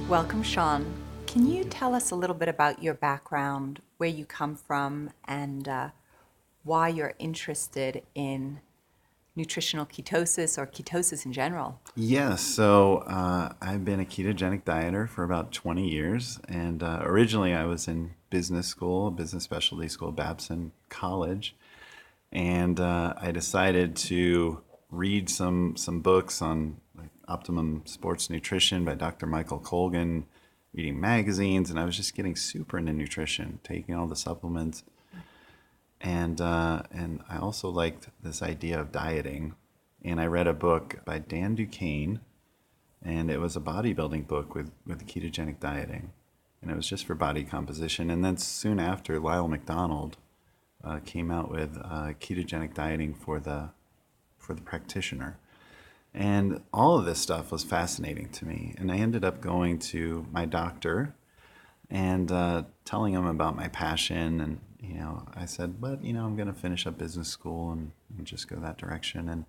Welcome, Shawn. Can you tell us a little bit about your background, where you come from, and why you're interested in nutritional ketosis or ketosis in general? Yes, so I've been a ketogenic dieter for about 20 years, and originally I was in business school, business specialty school, Babson College, and I decided to read some books on like optimum sports nutrition by Dr. Michael Colgan, reading magazines, and I was just getting super into nutrition, taking all the supplements, and I also liked this idea of dieting, and I read a book by Dan Duquesne, and it was a bodybuilding book with ketogenic dieting, and it was just for body composition. And then soon after, Lyle McDonald came out with ketogenic dieting for the practitioner, and all of this stuff was fascinating to me. And I ended up going to my doctor and telling him about my passion. And I said, but I'm going to finish up business school and just go that direction. And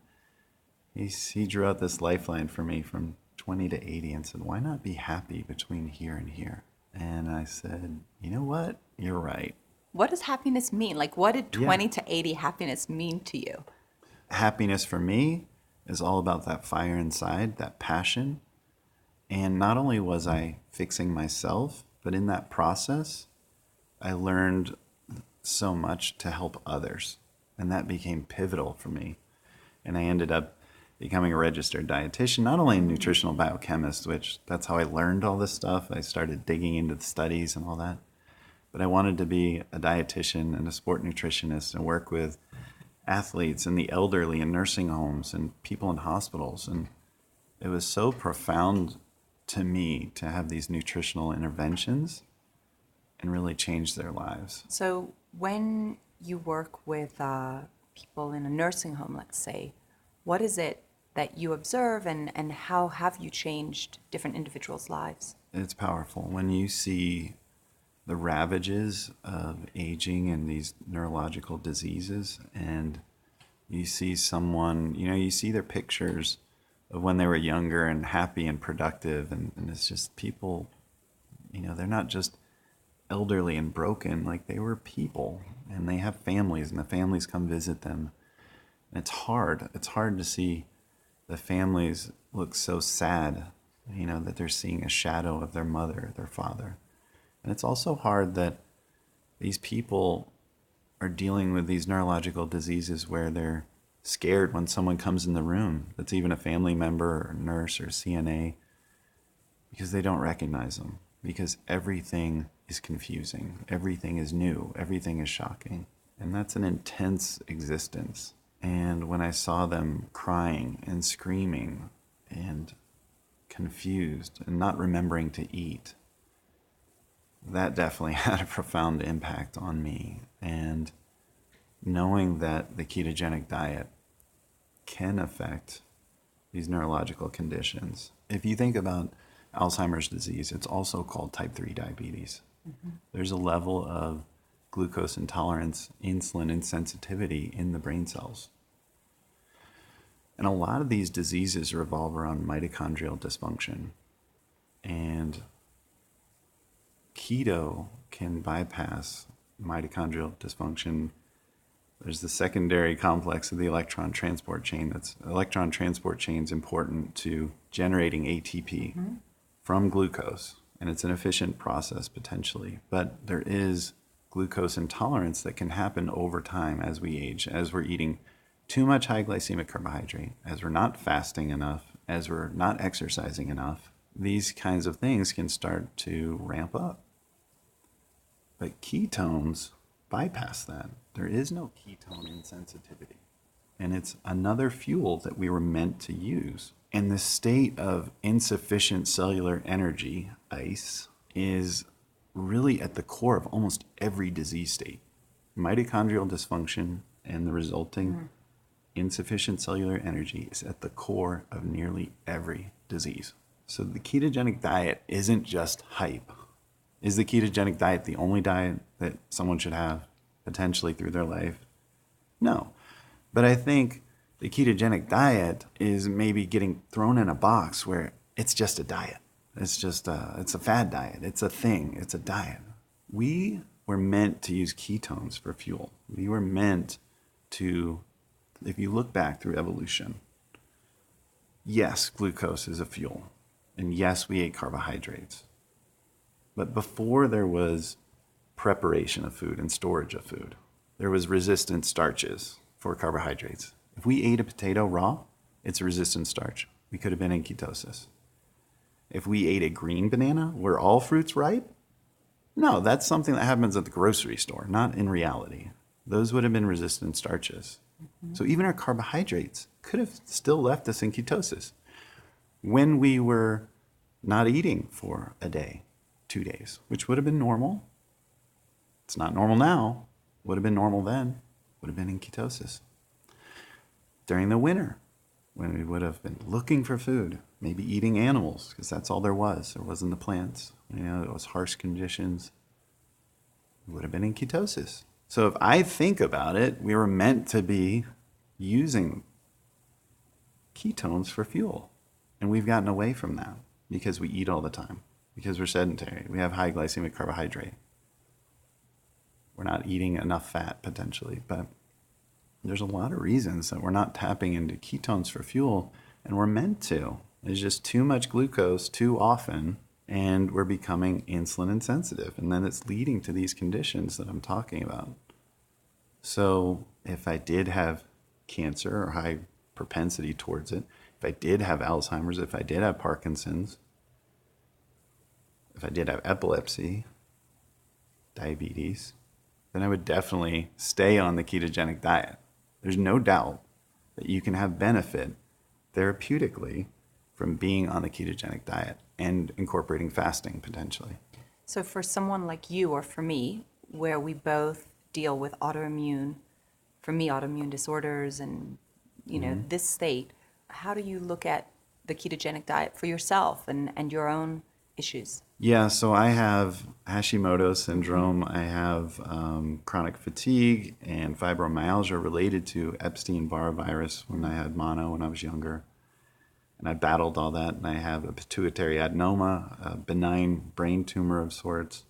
he drew out this lifeline for me from 20 to 80 and said, why not be happy between here and here? And I said, you know what? You're right. What does happiness mean? Like, what did Yeah. 20 to 80 happiness mean to you? Happiness for me is all about that fire inside, that passion. And not only was I fixing myself, but in that process, I learned so much to help others. And that became pivotal for me. And I ended up becoming a registered dietitian, not only a nutritional biochemist, which that's how I learned all this stuff. I started digging into the studies and all that. But I wanted to be a dietitian and a sport nutritionist and work with athletes and the elderly in nursing homes and people in hospitals. And it was so profound to me to have these nutritional interventions and really change their lives. So, when you work with people in a nursing home, let's say, what is it that you observe, and how have you changed different individuals' lives? It's powerful when you see the ravages of aging and these neurological diseases, and you see someone, you see their pictures of when they were younger and happy and productive, and it's just people, they're not just elderly and broken, like they were people, and they have families, and the families come visit them. And it's hard to see the families look so sad, that they're seeing a shadow of their mother, their father. And it's also hard that these people are dealing with these neurological diseases where they're scared when someone comes in the room that's even a family member or nurse or CNA, because they don't recognize them, because everything is confusing, everything is new, everything is shocking. And that's an intense existence. And when I saw them crying and screaming and confused and not remembering to eat, that definitely had a profound impact on me. And knowing that the ketogenic diet can affect these neurological conditions. If you think about Alzheimer's disease, it's also called type 3 diabetes. Mm-hmm. There's a level of glucose intolerance, insulin insensitivity in the brain cells. And a lot of these diseases revolve around mitochondrial dysfunction. And keto can bypass mitochondrial dysfunction. There's the secondary complex of the electron transport chain. Electron transport chain is important to generating ATP from glucose, and it's an efficient process potentially. But there is glucose intolerance that can happen over time as we age, as we're eating too much high glycemic carbohydrate, as we're not fasting enough, as we're not exercising enough. These kinds of things can start to ramp up. But ketones bypass that. There is no ketone insensitivity. And it's another fuel that we were meant to use. And the state of insufficient cellular energy, ICE, is really at the core of almost every disease state. Mitochondrial dysfunction and the resulting insufficient cellular energy is at the core of nearly every disease. So the ketogenic diet isn't just hype. Is the ketogenic diet the only diet that someone should have potentially through their life? No. But I think the ketogenic diet is maybe getting thrown in a box where it's just a diet. It's just it's a fad diet. It's a thing. It's a diet. We were meant to use ketones for fuel. We were meant to, if you look back through evolution, yes, glucose is a fuel. And yes, we ate carbohydrates. But before there was preparation of food and storage of food, there was resistant starches for carbohydrates. If we ate a potato raw, it's a resistant starch. We could have been in ketosis. If we ate a green banana, were all fruits ripe? No, that's something that happens at the grocery store, not in reality. Those would have been resistant starches. Mm-hmm. So even our carbohydrates could have still left us in ketosis when we were not eating for a day, 2 days, which would have been normal. It's not normal now. Would have been normal then. Would have been in ketosis. During the winter, when we would have been looking for food, maybe eating animals, because that's all there was. There wasn't the plants. It was harsh conditions. We would have been in ketosis. So if I think about it, we were meant to be using ketones for fuel. And we've gotten away from that because we eat all the time, because we're sedentary. We have high glycemic carbohydrate. We're not eating enough fat potentially, but there's a lot of reasons that we're not tapping into ketones for fuel, and we're meant to. There's just too much glucose too often, and we're becoming insulin insensitive, and then it's leading to these conditions that I'm talking about. So if I did have cancer or high propensity towards it, if I did have Alzheimer's, if I did have Parkinson's, if I did have epilepsy, diabetes, then I would definitely stay on the ketogenic diet. There's no doubt that you can have benefit therapeutically from being on the ketogenic diet and incorporating fasting potentially. So for someone like you or for me, where we both deal with autoimmune, for me, autoimmune disorders and, this state, how do you look at the ketogenic diet for yourself and your own issues? Yeah, so I have Hashimoto's syndrome. I have chronic fatigue and fibromyalgia related to Epstein-Barr virus when I had mono when I was younger. And I battled all that, and I have a pituitary adenoma, a benign brain tumor of sorts.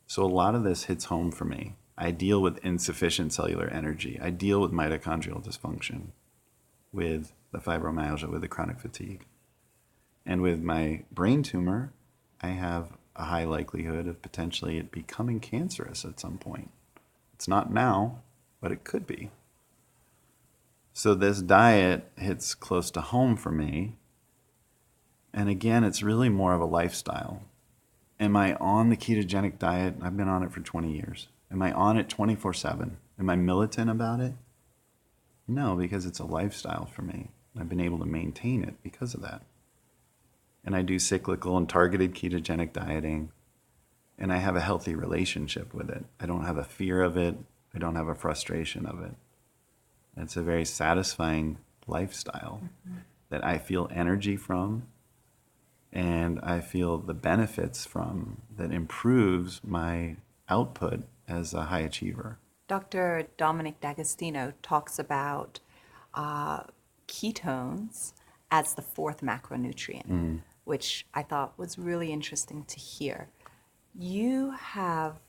So a lot of this hits home for me. I deal with insufficient cellular energy. I deal with mitochondrial dysfunction, with the fibromyalgia, with the chronic fatigue. And with my brain tumor, I have a high likelihood of potentially it becoming cancerous at some point. It's not now, but it could be. So this diet hits close to home for me. And again, it's really more of a lifestyle. Am I on the ketogenic diet? I've been on it for 20 years. Am I on it 24/7? Am I militant about it? No, because it's a lifestyle for me. I've been able to maintain it because of that. And I do cyclical and targeted ketogenic dieting, and I have a healthy relationship with it. I don't have a fear of it. I don't have a frustration of it. It's a very satisfying lifestyle that I feel energy from, and I feel the benefits from, that improves my output as a high achiever. Dr. Dominic D'Agostino talks about ketones as the fourth macronutrient, which I thought was really interesting to hear. You have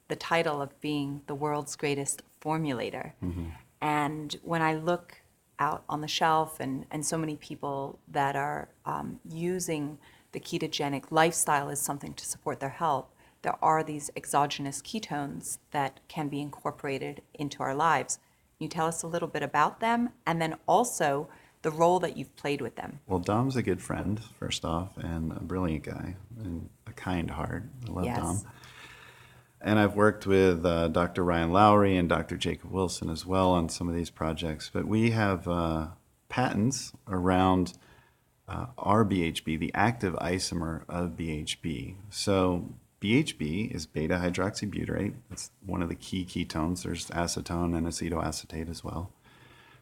the title of being the world's greatest formulator. And when I look out on the shelf and so many people that are using the ketogenic lifestyle as something to support their health, there are these exogenous ketones that can be incorporated into our lives. Can you tell us a little bit about them, and then also the role that you've played with them? Well, Dom's a good friend, first off, and a brilliant guy, and a kind heart. I love Dom. And I've worked with Dr. Ryan Lowry and Dr. Jacob Wilson as well on some of these projects. But we have patents around our BHB, the active isomer of BHB. So BHB is beta hydroxybutyrate. It's one of the key ketones. There's acetone and acetoacetate as well.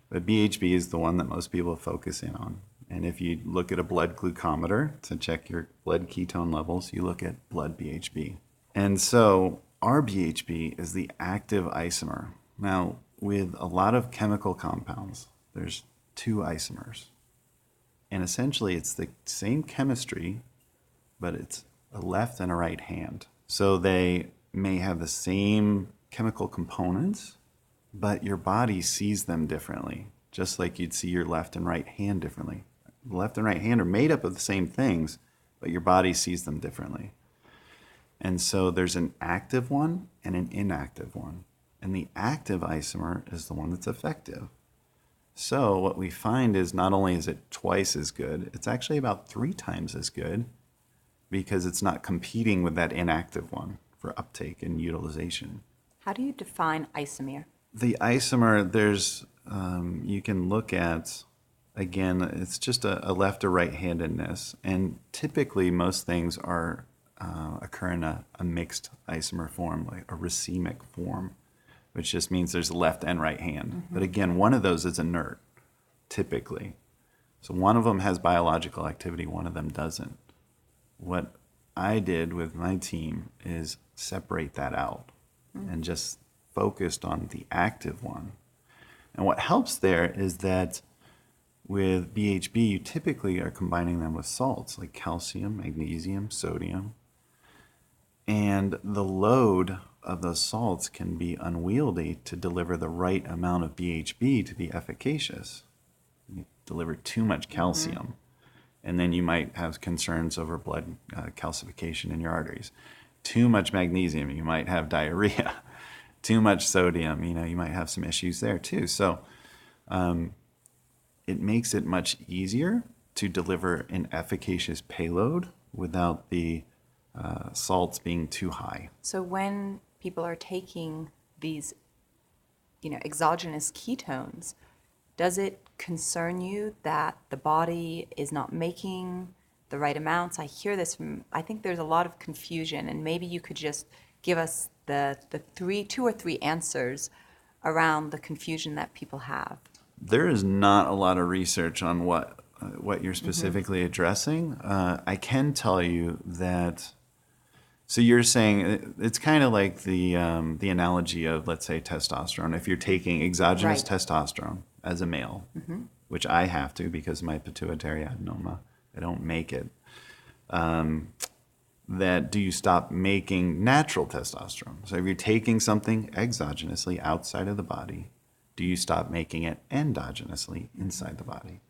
But BHB is the one that most people focus in on. And if you look at a blood glucometer to check your blood ketone levels, you look at blood BHB. And so our BHB is the active isomer. Now, with a lot of chemical compounds, there's two isomers. And essentially, it's the same chemistry, but it's a left and a right hand. So they may have the same chemical components, but your body sees them differently, just like you'd see your left and right hand differently. The left and right hand are made up of the same things, but your body sees them differently. And so there's an active one and an inactive one. And the active isomer is the one that's effective. So what we find is not only is it twice as good, it's actually about 3 times as good because it's not competing with that inactive one for uptake and utilization. How do you define isomer? The isomer, you can look at, again, it's just a left or right-handedness. And typically most things occur in a mixed isomer form, like a racemic form, which just means there's a left and right hand. Mm-hmm. But again, one of those is inert, typically. So one of them has biological activity, one of them doesn't. What I did with my team is separate that out and just focused on the active one. And what helps there is that with BHB, you typically are combining them with salts like calcium, magnesium, sodium. And the load of those salts can be unwieldy to deliver the right amount of BHB to be efficacious. You deliver too much calcium, and then you might have concerns over blood calcification in your arteries. Too much magnesium, you might have diarrhea. Too much sodium, you might have some issues there too. So it makes it much easier to deliver an efficacious payload without the salts being too high. So when people are taking these, exogenous ketones, does it concern you that the body is not making the right amounts? I hear this I think there's a lot of confusion, and maybe you could just give us the 2 or 3 answers around the confusion that people have. There is not a lot of research on what you're specifically addressing. I can tell you that. So you're saying it's kind of like the analogy of, let's say, testosterone. If you're taking exogenous testosterone as a male, which I have to because of my pituitary adenoma, I don't make it. That do you stop making natural testosterone? So if you're taking something exogenously outside of the body, do you stop making it endogenously inside the body?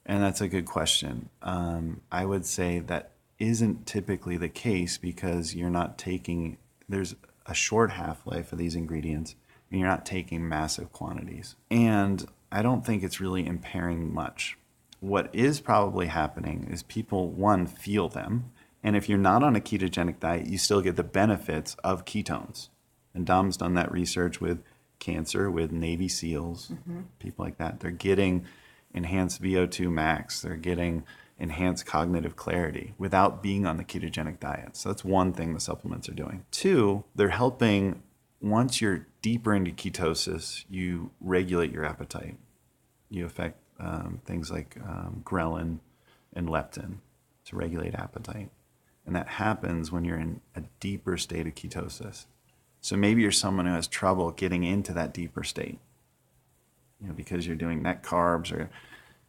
And that's a good question. I would say that isn't typically the case because you're not taking, there's a short half-life of these ingredients and you're not taking massive quantities. And I don't think it's really impairing much. What is probably happening is people, one, feel them. And if you're not on a ketogenic diet, you still get the benefits of ketones. And Dom's done that research with cancer, with Navy SEALs, people like that. They're getting enhanced VO2 max. They're getting enhanced cognitive clarity without being on the ketogenic diet. So that's one thing the supplements are doing. 2, they're helping, once you're deeper into ketosis, you regulate your appetite. You affect things like ghrelin and leptin to regulate appetite. And that happens when you're in a deeper state of ketosis. So maybe you're someone who has trouble getting into that deeper state, because you're doing net carbs, or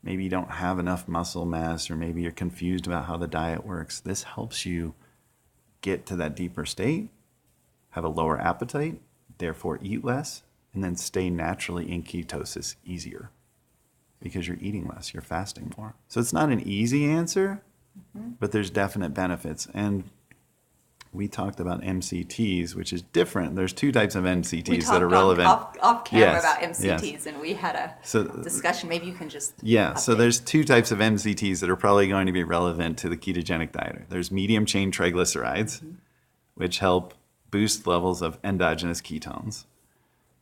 maybe you don't have enough muscle mass, or maybe you're confused about how the diet works. This helps you get to that deeper state, have a lower appetite, therefore eat less, and then stay naturally in ketosis easier because you're eating less, you're fasting more. So it's not an easy answer, but there's definite benefits. And we talked about MCTs, which is different. There's 2 types of MCTs that are relevant. Off camera about MCTs, and we had a discussion. Maybe you can just update. So there's 2 types of MCTs that are probably going to be relevant to the ketogenic diet. There's medium chain triglycerides, which help boost levels of endogenous ketones.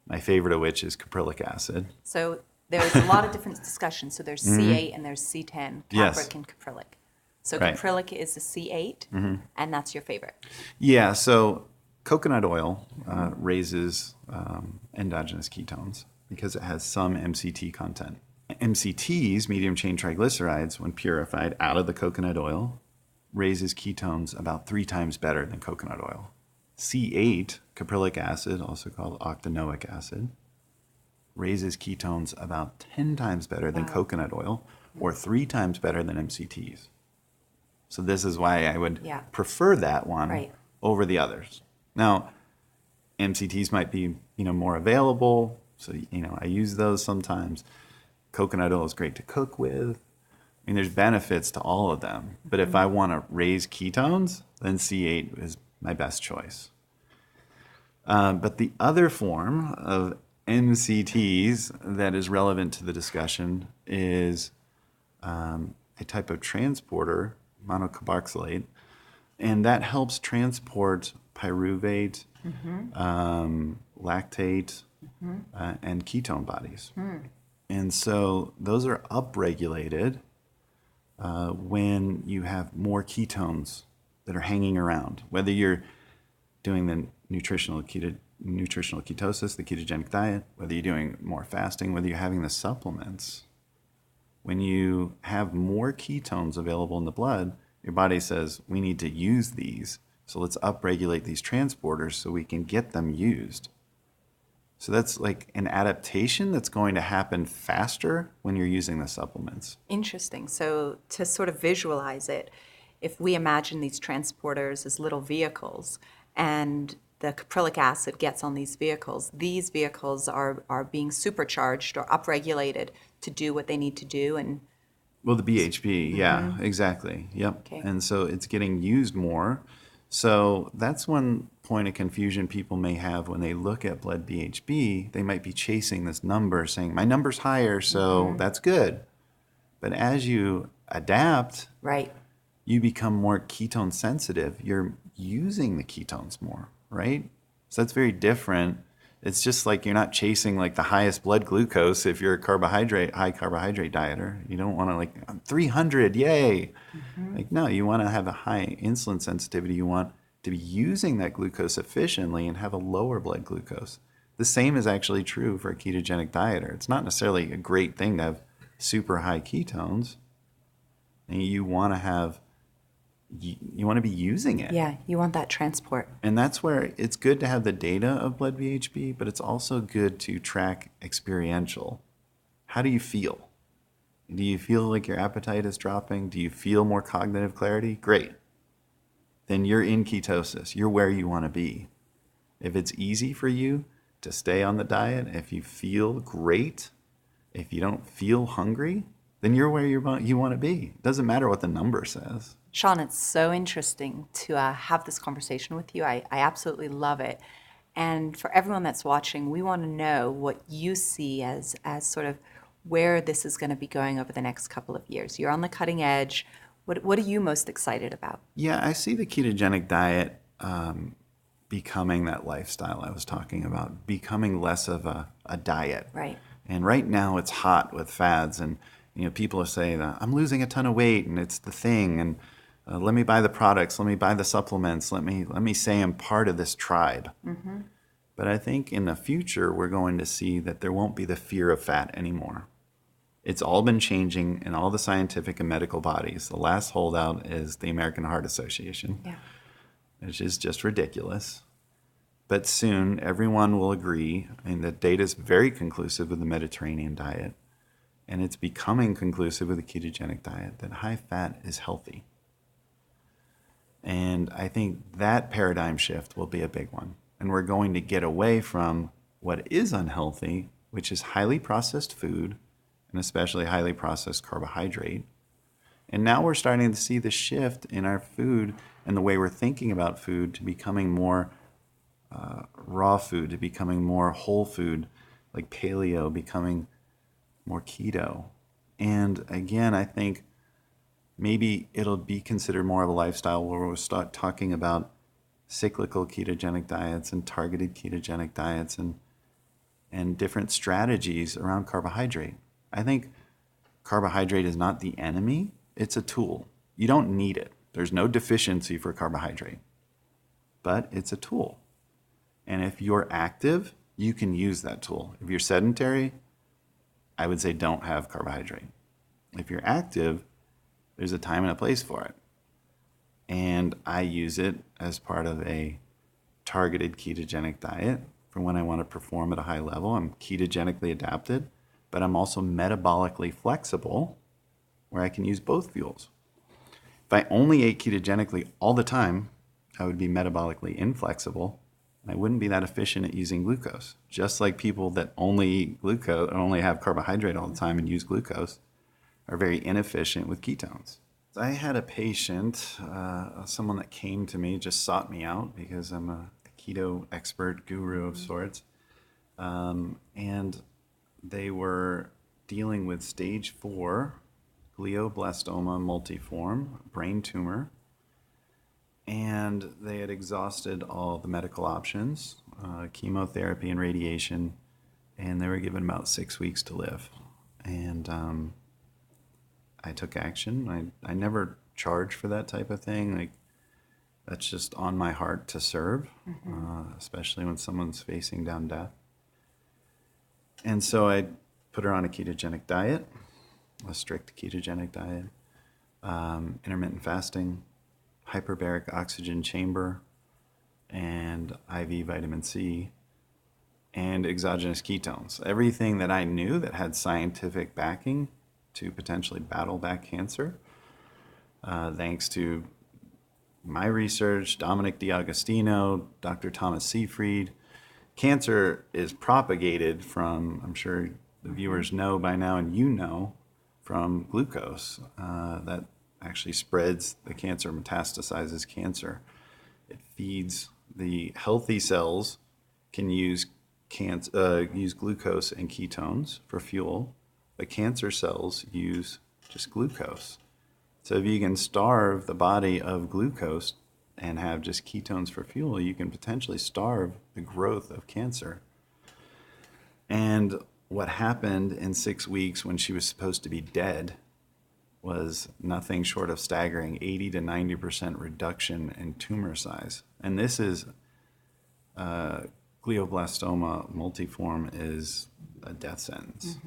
My favorite of which is caprylic acid. So there's a lot of different discussions. So there's C8 and there's C10, capric and caprylic. So caprylic is the C8, and that's your favorite. Yeah, so coconut oil raises endogenous ketones because it has some MCT content. MCTs, medium chain triglycerides, when purified out of the coconut oil, raises ketones about 3 times better than coconut oil. C8, caprylic acid, also called octanoic acid, raises ketones about 10 times better than coconut oil, or 3 times better than MCTs. So this is why I would Yeah. prefer that one Right. over the others. Now, MCTs might be, more available. So, I use those sometimes. Coconut oil is great to cook with. I mean, there's benefits to all of them. But if I want to raise ketones, then C8 is my best choice. But the other form of MCTs that is relevant to the discussion is a type of transporter, monocarboxylate, and that helps transport pyruvate, lactate, and ketone bodies. And so those are upregulated when you have more ketones that are hanging around, whether you're doing the nutritional ketosis, the ketogenic diet, whether you're doing more fasting, whether you're having the supplements. When you have more ketones available in the blood, your body says, we need to use these. So let's upregulate these transporters so we can get them used. So that's like an adaptation that's going to happen faster when you're using the supplements. Interesting. So to sort of visualize it, if we imagine these transporters as little vehicles and the caprylic acid gets on these vehicles are being supercharged or upregulated to do what they need to do. And Well, the BHB, yeah, exactly. Yep. Okay. And so it's getting used more. So that's one point of confusion people may have when they look at blood BHB. They might be chasing this number, saying, my number's higher, so that's good. But as you adapt, right, you become more ketone sensitive. You're using the ketones more, right? So that's very different. It's just like you're not chasing like the highest blood glucose if you're a high carbohydrate dieter. You don't want to like, I'm 300, yay. Like, no, you want to have a high insulin sensitivity. You want to be using that glucose efficiently and have a lower blood glucose. The same is actually true for a ketogenic dieter. It's not necessarily a great thing to have super high ketones. And you want to have, you want to be using it. yeah, you want that transport. And that's where it's good to have the data of blood VHB, but it's also good to track experiential. How do you feel? Do you feel like your appetite is dropping? Do you feel more cognitive clarity? Great. Then you're in ketosis. You're where you want to be. If it's easy for you to stay on the diet, if you feel great, if you don't feel hungry, then you're where you want to be. It doesn't matter what the number says. Shawn, it's so interesting to have this conversation with you. I absolutely love it. And for everyone that's watching, we want to know what you see as sort of where this is going to be going over the next couple of years. You're on the cutting edge. What are you most excited about? Yeah, I see the ketogenic diet becoming that lifestyle I was talking about, becoming less of a diet. Right. And right now it's hot with fads, and people are saying, I'm losing a ton of weight, and it's the thing, and let me buy the products, let me buy the supplements, let me say I'm part of this tribe. But I think in the future we're going to see that there won't be the fear of fat anymore. It's all been changing in all the scientific and medical bodies. The last holdout is the American Heart Association, Yeah. which is just ridiculous. But soon everyone will agree, and the data is very conclusive with the Mediterranean diet, and it's becoming conclusive with the ketogenic diet, that high fat is healthy. And I think that paradigm shift will be a big one. And we're going to get away from what is unhealthy, which is highly processed food, and especially highly processed carbohydrate. And now we're starting to see the shift in our food and the way we're thinking about food to becoming more raw food, to becoming more whole food, like paleo, becoming more keto. And again, I think maybe it'll be considered more of a lifestyle where we'll start talking about cyclical ketogenic diets and targeted ketogenic diets and different strategies around carbohydrate. I think carbohydrate is not the enemy, it's a tool. You don't need it. There's no deficiency for carbohydrate, but it's a tool. And if you're active, you can use that tool. If you're sedentary, I would say don't have carbohydrate. If you're active, there's a time and a place for it. And I use it as part of a targeted ketogenic diet for when I want to perform at a high level. I'm ketogenically adapted, but I'm also metabolically flexible where I can use both fuels. If I only ate ketogenically all the time, I would be metabolically inflexible. I wouldn't be that efficient at using glucose. Just like people that only eat glucose or only have carbohydrate all the time and use glucose are very inefficient with ketones. I had a patient, someone that came to me, just sought me out because I'm a keto expert guru of sorts. And they were dealing with stage 4 glioblastoma multiform, brain tumor. And they had exhausted all the medical options, chemotherapy and radiation, and they were given about 6 weeks to live. And I took action. I never charge for that type of thing. Like, that's just on my heart to serve, especially when someone's facing down death. And so I put her on a ketogenic diet, a strict ketogenic diet, intermittent fasting, hyperbaric oxygen chamber, and IV vitamin C, and exogenous ketones. Everything that I knew that had scientific backing to potentially battle back cancer, thanks to my research, Dominic D'Agostino, Dr. Thomas Seyfried. Cancer is propagated from, I'm sure the viewers know by now, and you know, from glucose. That actually spreads the cancer, metastasizes cancer. It feeds the healthy cells, can use glucose and ketones for fuel, but cancer cells use just glucose. So if you can starve the body of glucose and have just ketones for fuel, you can potentially starve the growth of cancer. And what happened in 6 weeks when she was supposed to be dead was nothing short of staggering, 80 to 90% reduction in tumor size. And this is glioblastoma multiform is a death sentence.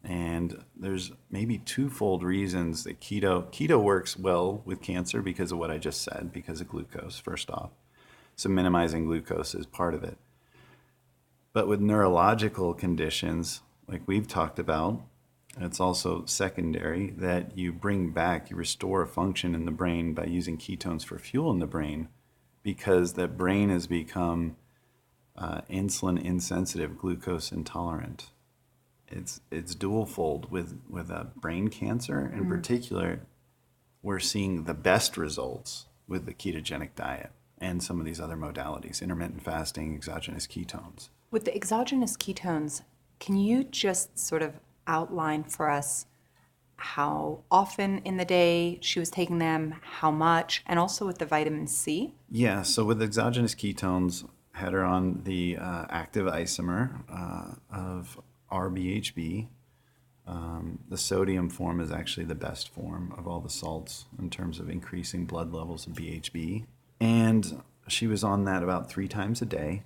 And there's maybe twofold reasons that keto works well with cancer because of what I just said, because of glucose, first off. So minimizing glucose is part of it. But with neurological conditions, like we've talked about, it's also secondary that you bring back, you restore a function in the brain by using ketones for fuel in the brain, because the brain has become insulin insensitive, glucose intolerant. It's dual-fold with brain cancer in particular. We're seeing the best results with the ketogenic diet and some of these other modalities, intermittent fasting, exogenous ketones. With the exogenous ketones, can you just sort of outline for us how often in the day she was taking them, how much, and also with the vitamin C? Yeah, so with exogenous ketones, had her on the active isomer of RBHB. The sodium form is actually the best form of all the salts in terms of increasing blood levels of BHB. And she was on that about 3 times a day.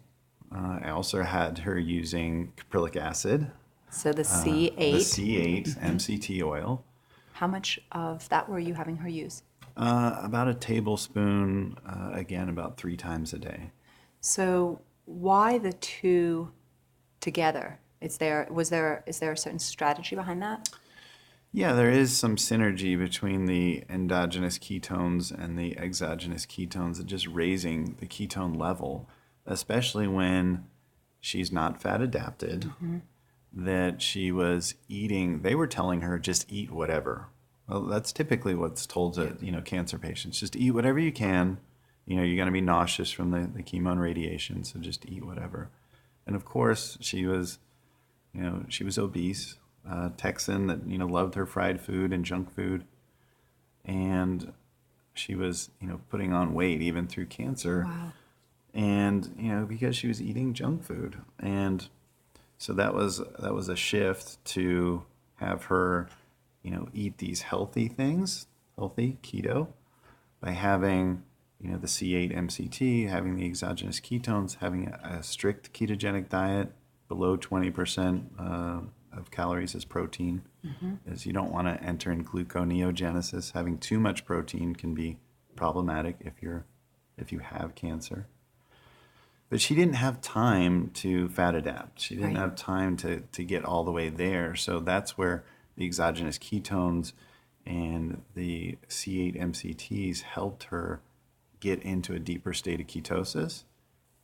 I also had her using caprylic acid. So the C8. The C8 MCT oil. How much of that were you having her use? About a tablespoon, again, about 3 times a day. So why the two together? Is there a certain strategy behind that? Yeah, there is some synergy between the endogenous ketones and the exogenous ketones, and just raising the ketone level, especially when she's not fat adapted, that she was eating. They were telling her, just eat whatever. Well, that's typically what's told to cancer patients. Just eat whatever you can. You're going to be nauseous from the chemo and radiation, so just eat whatever. And of course, she was obese, Texan that loved her fried food and junk food, and she was putting on weight even through cancer. Wow. And because she was eating junk food, and so that was a shift to have her eat these healthy things, healthy keto, by having the C8 MCT, having the exogenous ketones, having a strict ketogenic diet below 20% of calories as protein, as you don't want to enter in gluconeogenesis. Having too much protein can be problematic if you have cancer. But she didn't have time to fat adapt. She didn't have time to get all the way there. So that's where the exogenous ketones and the C8 MCTs helped her get into a deeper state of ketosis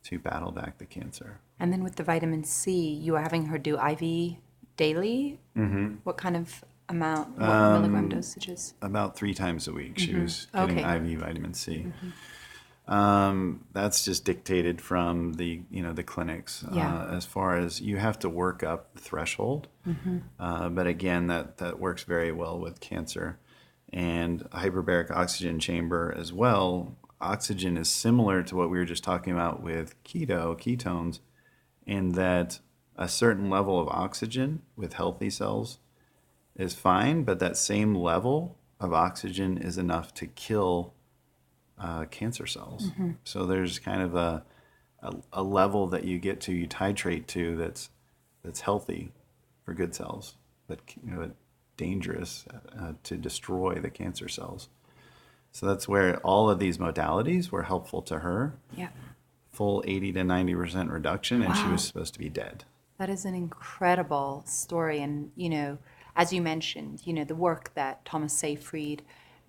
to battle back the cancer. And then with the vitamin C, you are having her do IV daily? Mm-hmm. What kind of amount, what milligram dosages? About 3 times a week, she was getting Okay. IV vitamin C. That's just dictated from the clinics. Yeah. As far as you have to work up the threshold, but again, that works very well with cancer, and a hyperbaric oxygen chamber as well. Oxygen is similar to what we were just talking about with ketones, in that a certain level of oxygen with healthy cells is fine, but that same level of oxygen is enough to kill cancer cells. So there's kind of a level that you get to, you titrate to, that's healthy for good cells, but dangerous to destroy the cancer cells. So that's where all of these modalities were helpful to her. Yeah. Full 80 to 90% reduction, and she Wow. was supposed to be dead. That is an incredible story. And, as you mentioned, the work that Thomas Seyfried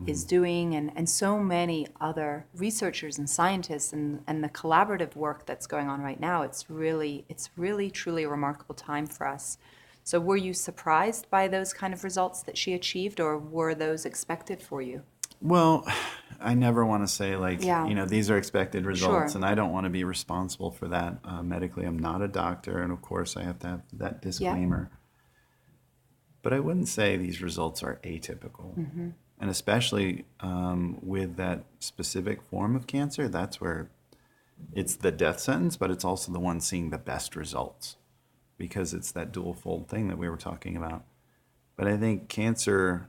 is doing, and so many other researchers and scientists, and the collaborative work that's going on right now, it's really truly a remarkable time for us. So were you surprised by those kind of results that she achieved, or were those expected for you? Well, I never want to say Yeah. these are expected results, Sure. and I don't want to be responsible for that medically. I'm not a doctor, and of course I have to have that disclaimer. But I wouldn't say these results are atypical. And especially with that specific form of cancer, that's where it's the death sentence, but it's also the one seeing the best results, because it's that dual fold thing that we were talking about. But I think cancer,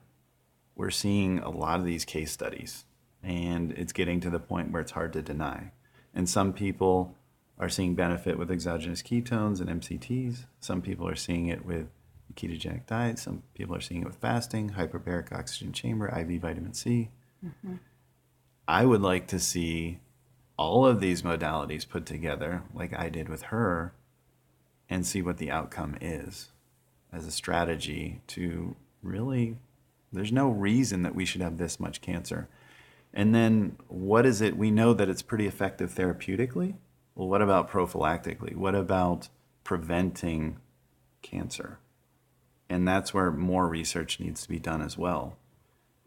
we're seeing a lot of these case studies, and it's getting to the point where it's hard to deny. And some people are seeing benefit with exogenous ketones and MCTs. Some people are seeing it with a ketogenic diet. Some people are seeing it with fasting, hyperbaric oxygen chamber, IV vitamin C. I would like to see all of these modalities put together like I did with her, and see what the outcome is as a strategy to really, there's no reason that we should have this much cancer. And then what is it? We know that it's pretty effective therapeutically. Well, what about prophylactically? What about preventing cancer? And that's where more research needs to be done as well,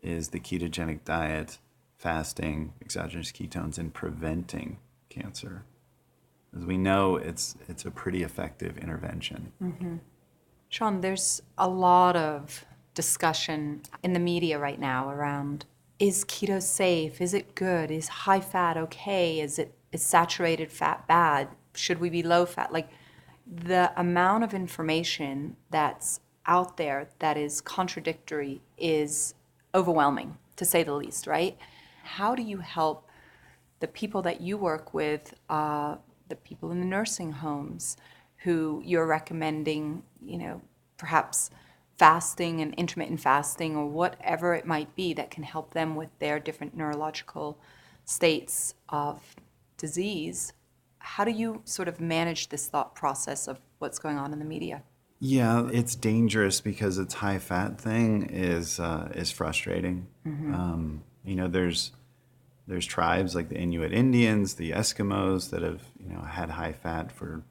is the ketogenic diet, fasting, exogenous ketones, and preventing cancer. As we know, it's a pretty effective intervention. Shawn, there's a lot of discussion in the media right now around, is keto safe? Is it good? Is high fat okay? Is saturated fat bad? Should we be low fat? Like, the amount of information that's out there that is contradictory is overwhelming, to say the least, right? How do you help the people that you work with, the people in the nursing homes who you're recommending, perhaps fasting and intermittent fasting or whatever it might be that can help them with their different neurological states of disease? How do you sort of manage this thought process of what's going on in the media? Yeah, it's dangerous because its high fat thing is frustrating. There's tribes like the Inuit Indians, the Eskimos that have had high fat for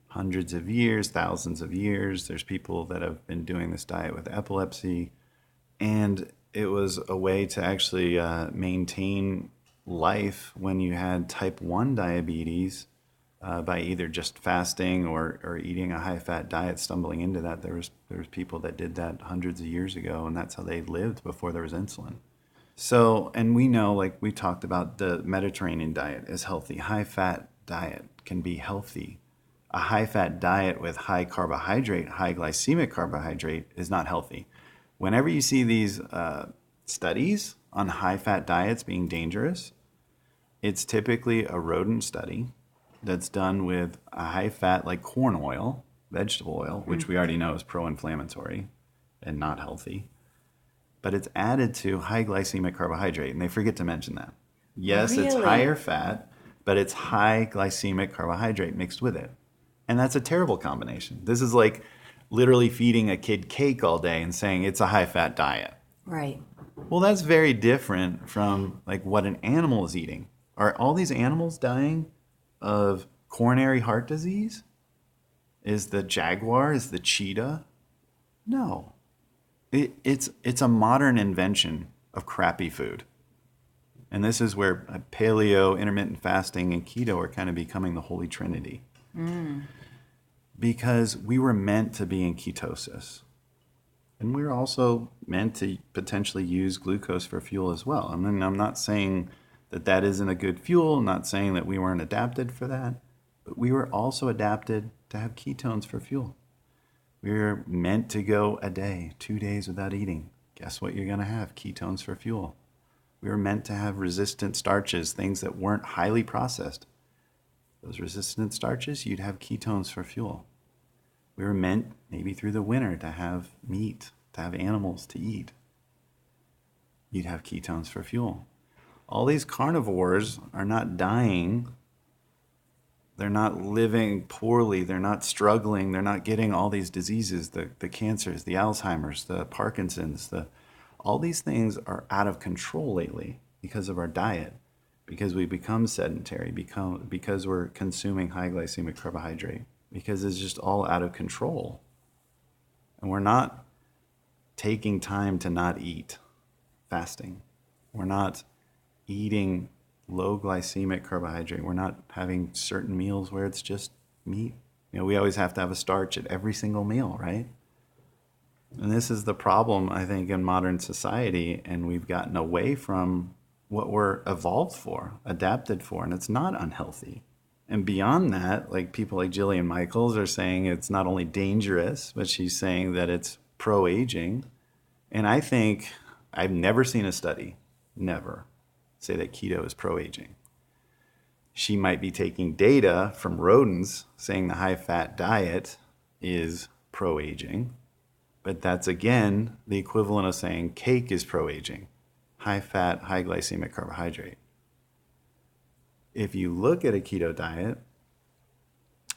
hundreds of years, thousands of years. There's people that have been doing this diet with epilepsy, and it was a way to actually maintain life when you had type 1 diabetes by either just fasting or eating a high-fat diet, stumbling into that. There was people that did that hundreds of years ago, and that's how they lived before there was insulin. So, and we know, like we talked about, the Mediterranean diet is healthy. High-fat diet can be healthy. A high-fat diet with high carbohydrate, high glycemic carbohydrate is not healthy. Whenever you see these studies on high-fat diets being dangerous, it's typically a rodent study that's done with a high-fat, like corn oil, vegetable oil, which we already know is pro-inflammatory and not healthy. But it's added to high glycemic carbohydrate, and they forget to mention that. Yes, it's Really? higher fat, but it's high glycemic carbohydrate mixed with it. And that's a terrible combination. This is like literally feeding a kid cake all day and saying it's a high-fat diet. Right. Well, that's very different from like what an animal is eating. Are all these animals dying of coronary heart disease? Is the jaguar, is the cheetah? No. It's a modern invention of crappy food. And this is where paleo, intermittent fasting, and keto are kind of becoming the holy trinity. Because we were meant to be in ketosis. And we were also meant to potentially use glucose for fuel as well. I mean, I'm not saying that that isn't a good fuel. I'm not saying that we weren't adapted for that. But we were also adapted to have ketones for fuel. We were meant to go a day, 2 days without eating. Guess what you're going to have? Ketones for fuel. We were meant to have resistant starches, things that weren't highly processed. Those resistant starches, you'd have ketones for fuel. We were meant, maybe through the winter, to have meat, to have animals to eat. You'd have ketones for fuel. All these carnivores are not dying. They're not living poorly. They're not struggling. They're not getting all these diseases, the cancers, the Alzheimer's, the Parkinson's. All these things are out of control lately because of our diet, because we become sedentary, because we're consuming high glycemic carbohydrate, because it's just all out of control. And we're not taking time to not eat, fasting. We're not eating low glycemic carbohydrate. We're not having certain meals where it's just meat. You know, we always have to have a starch at every single meal, right? And this is the problem, I think, in modern society, and we've gotten away from what we're evolved for, adapted for, and it's not unhealthy. And beyond that, like people like Jillian Michaels are saying it's not only dangerous, but she's saying that it's pro-aging. And I think I've never seen a study, never, say that keto is pro-aging. She might be taking data from rodents saying the high-fat diet is pro-aging, but that's, again, the equivalent of saying cake is pro-aging, high-fat, high glycemic carbohydrate. If you look at a keto diet,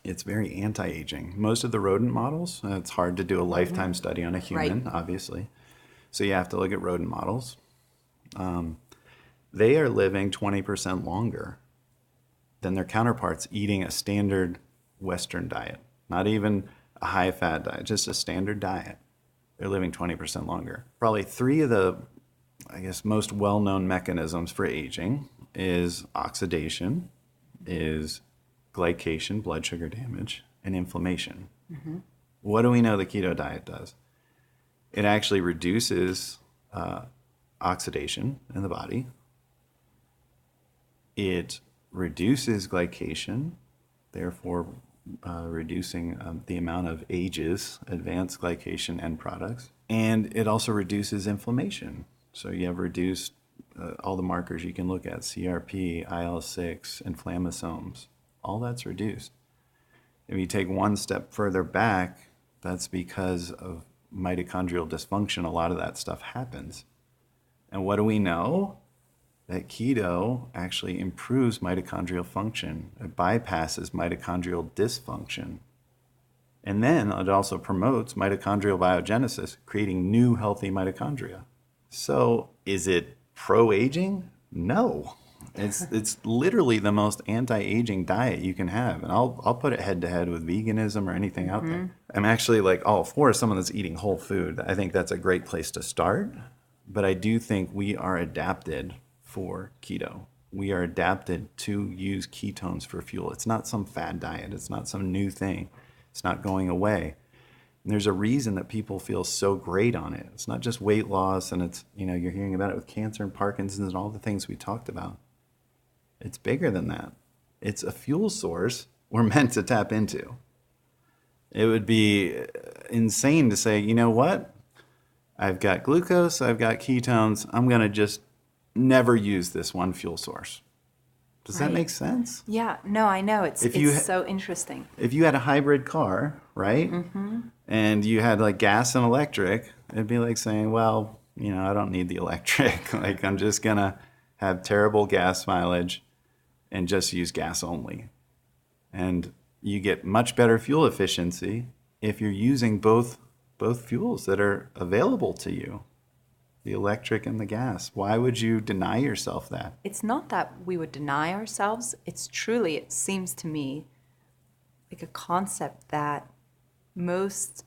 it's very anti-aging. Most of the rodent models, it's hard to do a lifetime study on a human, Right. obviously. So you have to look at rodent models. They are living 20% longer than their counterparts eating a standard Western diet. Not even a high-fat diet, just a standard diet. They're living 20% longer. Probably three of the, I guess, most well-known mechanisms for aging is oxidation, is glycation, blood sugar damage, and inflammation. What do we know the keto diet does? It actually reduces oxidation in the body. It reduces glycation, therefore reducing the amount of AGEs, advanced glycation end products. And it also reduces inflammation. So you have reduced all the markers you can look at, CRP, IL-6, inflammasomes, all that's reduced. If you take one step further back, that's because of mitochondrial dysfunction. A lot of that stuff happens. And what do we know? That keto actually improves mitochondrial function. It bypasses mitochondrial dysfunction. And then it also promotes mitochondrial biogenesis, creating new healthy mitochondria. So is it pro-aging? No. It's literally the most anti-aging diet you can have. And I'll put it head to head with veganism or anything out there. I'm actually like all for someone that's eating whole food. I think that's a great place to start. But I do think we are adapted for keto. We are adapted to use ketones for fuel. It's not some fad diet. It's not some new thing. It's not going away. And there's a reason that people feel so great on it. It's not just weight loss, and it's, you know, you're hearing about it with cancer and Parkinson's and all the things we talked about. It's bigger than that. It's a fuel source we're meant to tap into. It would be insane to say, you know what? I've got glucose, I've got ketones, I'm going to just never use this one fuel source. Does that Right. make sense? Yeah, no, I know. It's so interesting. If you had a hybrid car, right? And you had like gas and electric, it'd be like saying, well, you know, I don't need the electric. Like I'm just going to have terrible gas mileage and just use gas only. And you get much better fuel efficiency if you're using both fuels that are available to you. the electric and the gas. Why would you deny yourself that? It's not that we would deny ourselves. It's truly, it seems to me, like a concept that most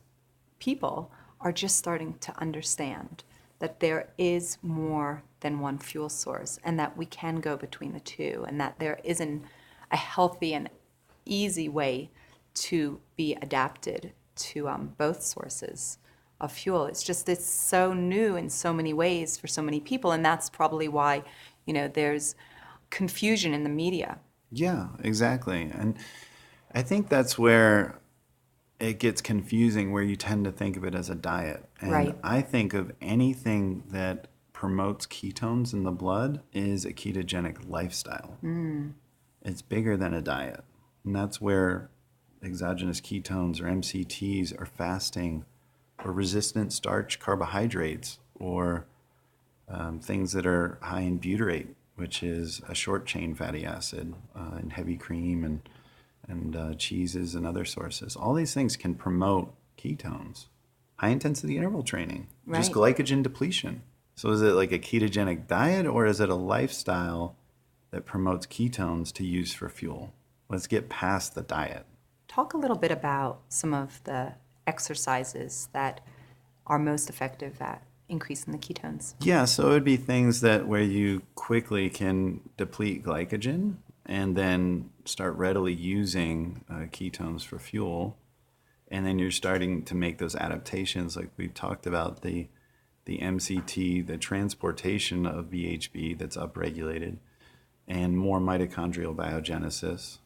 people are just starting to understand that there is more than one fuel source and that we can go between the two and that there isn't a healthy and easy way to be adapted to both sources of fuel. It's just, it's so new in so many ways for so many people, and that's probably why, there's confusion in the media. Yeah, exactly. And I think that's where it gets confusing, where you tend to think of it as a diet. And Right. I think of anything that promotes ketones in the blood is a ketogenic lifestyle. It's bigger than a diet. And that's where exogenous ketones or MCTs or fasting or resistant starch carbohydrates or things that are high in butyrate, which is a short chain fatty acid in heavy cream and cheeses and other sources. All these things can promote ketones. High intensity interval training, just Right. glycogen depletion. So is it like a ketogenic diet or is it a lifestyle that promotes ketones to use for fuel? Let's get past the diet. Talk a little bit about some of the exercises that are most effective at increasing the ketones. Yeah, so it would be things that where you quickly can deplete glycogen and then start readily using ketones for fuel. And then you're starting to make those adaptations, like we've talked about the MCT, the transportation of VHB that's upregulated, and more mitochondrial biogenesis.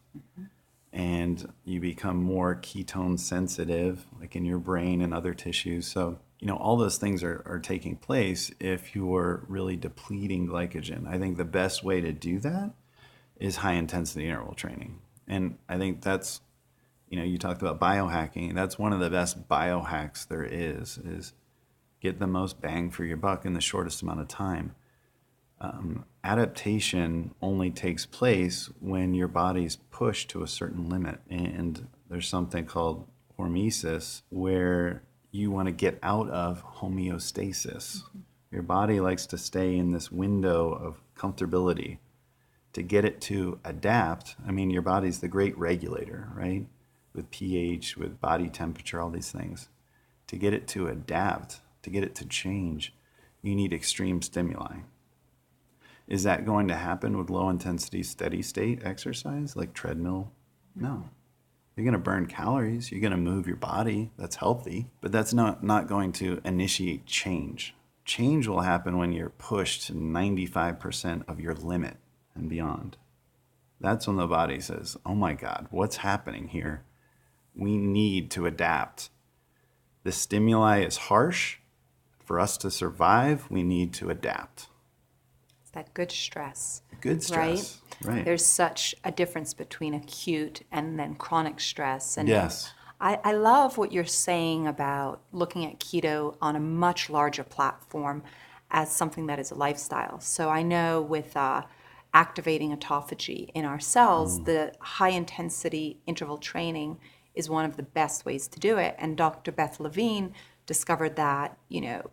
And you become more ketone sensitive, like in your brain and other tissues. So, all those things are taking place if you're really depleting glycogen. I think the best way to do that is high intensity interval training. And I think that's, you talked about biohacking. That's one of the best biohacks there is get the most bang for your buck in the shortest amount of time. Adaptation only takes place when your body's pushed to a certain limit. And there's something called hormesis where you want to get out of homeostasis. Your body likes to stay in this window of comfortability. To get it to adapt, I mean, your body's the great regulator, right? With pH, with body temperature, all these things. To get it to adapt, to get it to change, you need extreme stimuli. Is that going to happen with low intensity, steady state exercise like treadmill? No. You're going to burn calories. You're going to move your body. That's healthy. But that's not going to initiate change. Change will happen when you're pushed to 95% of your limit and beyond. That's when the body says, oh my God, what's happening here? We need to adapt. The stimuli is harsh. For us to survive, we need to adapt. It's that good stress. Good stress. Right. There's such a difference between acute and then chronic stress. And Yes. I love what you're saying about looking at keto on a much larger platform as something that is a lifestyle. So I know with activating autophagy in our cells, the high intensity interval training is one of the best ways to do it. And Dr. Beth Levine discovered that,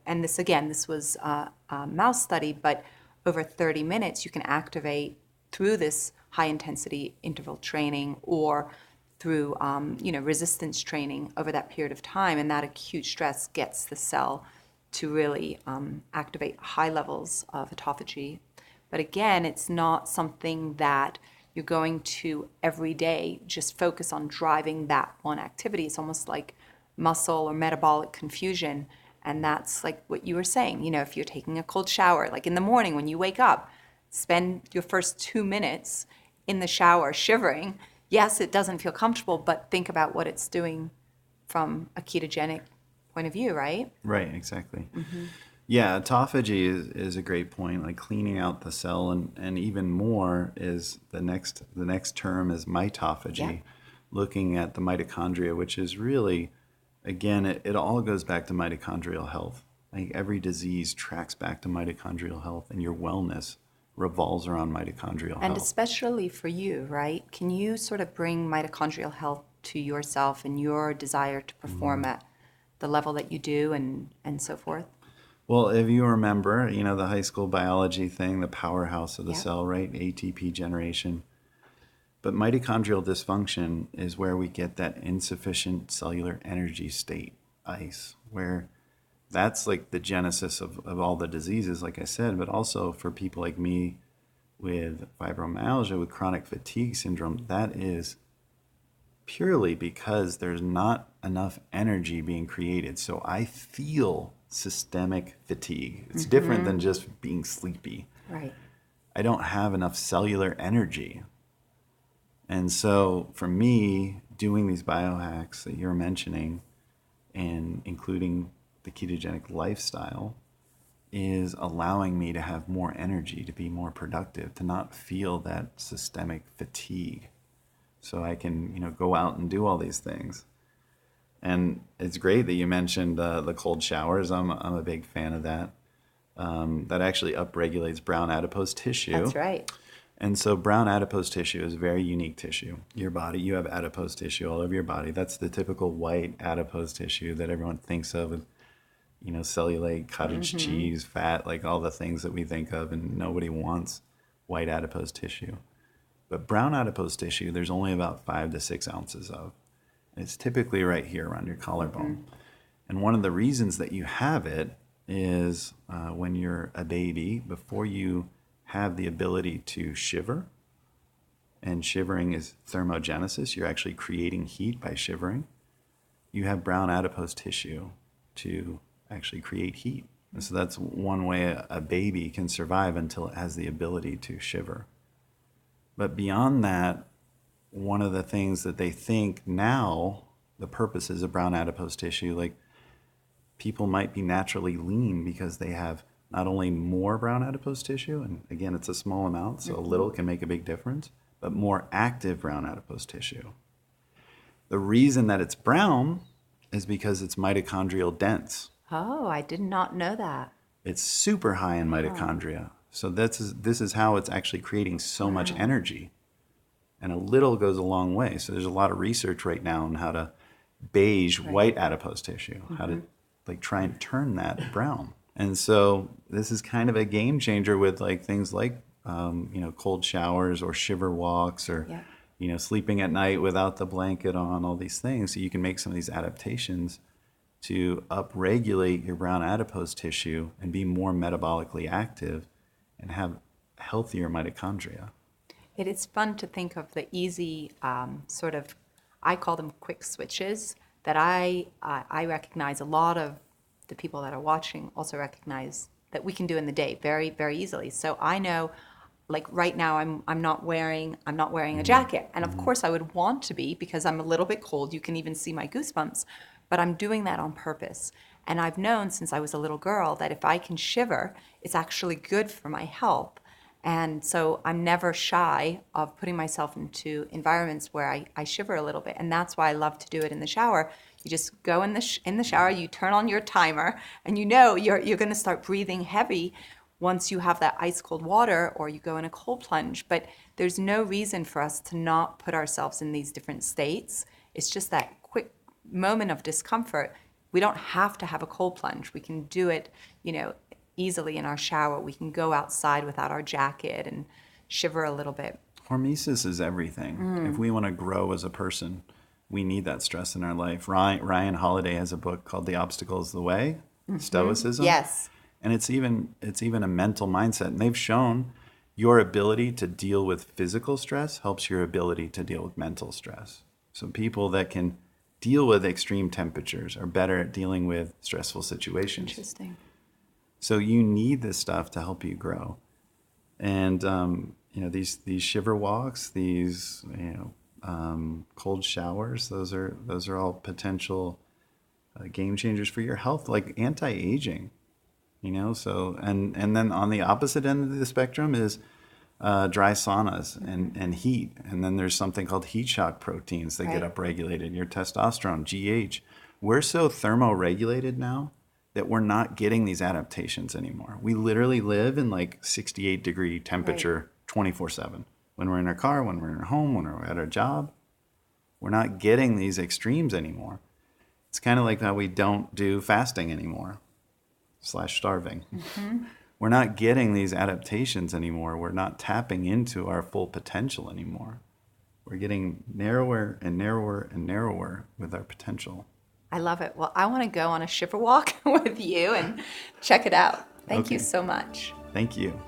and this was a mouse study, but over 30 minutes you can activate through this high intensity interval training or through resistance training over that period of time, and that acute stress gets the cell to really activate high levels of autophagy. But again, it's not something that you're going to every day just focus on driving that one activity. It's almost like muscle or metabolic confusion. And that's like what you were saying, if you're taking a cold shower, like in the morning when you wake up, spend your first 2 minutes in the shower shivering. Yes, it doesn't feel comfortable, but think about what it's doing from a ketogenic point of view, right? Right, exactly. Yeah, autophagy is a great point, like cleaning out the cell, and even more is the next term is mitophagy, Yeah. looking at the mitochondria, which is really, again, it all goes back to mitochondrial health. Like every disease tracks back to mitochondrial health, and your wellness revolves around mitochondrial And health. especially for you, right? Can you sort of bring mitochondrial health to yourself and your desire to perform at the level that you do and so forth? Well, if you remember, the high school biology thing, the powerhouse of the Yep. cell, right? ATP generation. But mitochondrial dysfunction is where we get that insufficient cellular energy state, ICE, where that's like the genesis of all the diseases, like I said, but also for people like me with fibromyalgia, with chronic fatigue syndrome, that is purely because there's not enough energy being created. So I feel systemic fatigue. It's different than just being sleepy. Right. I don't have enough cellular energy. And so for me, doing these biohacks that you're mentioning and including the ketogenic lifestyle is allowing me to have more energy, to be more productive, to not feel that systemic fatigue. So I can, go out and do all these things. And it's great that you mentioned the cold showers. I'm a big fan of that. That actually upregulates brown adipose tissue. That's right. And so brown adipose tissue is a very unique tissue. Your body, you have adipose tissue all over your body. That's the typical white adipose tissue that everyone thinks of with, cellulite, cottage cheese, fat, like all the things that we think of, and nobody wants white adipose tissue. But brown adipose tissue, there's only about 5 to 6 ounces of. It's typically right here around your collarbone. And one of the reasons that you have it is when you're a baby, before you have the ability to shiver, and shivering is thermogenesis, you're actually creating heat by shivering, you have brown adipose tissue to actually create heat. And so that's one way a baby can survive until it has the ability to shiver. But beyond that, one of the things that they think now, the purposes of brown adipose tissue, like people might be naturally lean because they have not only more brown adipose tissue, and again, it's a small amount, so a little can make a big difference, but more active brown adipose tissue. The reason that it's brown is because it's mitochondrial dense. Oh, I did not know that. It's super high in mitochondria. So this is how it's actually creating so much energy. And a little goes a long way. So there's a lot of research right now on how to beige white adipose tissue, how to try and turn that brown. And so this is kind of a game changer with things like cold showers or shiver walks or sleeping at night without the blanket on, all these things. So you can make some of these adaptations to upregulate your brown adipose tissue and be more metabolically active and have healthier mitochondria. It is fun to think of the easy sort of, I call them quick switches, that I recognize a lot of the people that are watching also recognize that we can do in the day very, very easily. So I know, like right now, I'm not wearing a jacket, and of course I would want to be because I'm a little bit cold. You can even see my goosebumps, but I'm doing that on purpose. And I've known since I was a little girl that if I can shiver, it's actually good for my health. And so I'm never shy of putting myself into environments where I shiver a little bit. And that's why I love to do it in the shower. You just go in the shower, you turn on your timer, and you're going to start breathing heavy once you have that ice cold water, or you go in a cold plunge. But there's no reason for us to not put ourselves in these different states. It's just that quick moment of discomfort. We don't have to have a cold plunge. We can do it, easily in our shower. We can go outside without our jacket and shiver a little bit. Hormesis is everything. If we want to grow as a person, we need that stress in our life. Ryan Holiday has a book called The Obstacle is the Way, Stoicism. Yes. And it's even a mental mindset. And they've shown your ability to deal with physical stress helps your ability to deal with mental stress. So people that can deal with extreme temperatures are better at dealing with stressful situations. Interesting. So you need this stuff to help you grow. And these shiver walks, these cold showers, those are all potential game changers for your health, like anti-aging. So and then on the opposite end of the spectrum is dry saunas and heat. And then there's something called heat shock proteins that get upregulated, your testosterone, GH. We're so thermoregulated now that we're not getting these adaptations anymore. We literally live in 68-degree temperature 24/7. When we're in our car, when we're in our home, when we're at our job, we're not getting these extremes anymore. It's kind of like how we don't do fasting anymore. slash starving. We're not getting these adaptations anymore. We're not tapping into our full potential anymore. We're getting narrower and narrower and narrower with our potential. I love it. Well, I want to go on a shiver walk with you and check it out. Thank you Okay. so much. Thank you.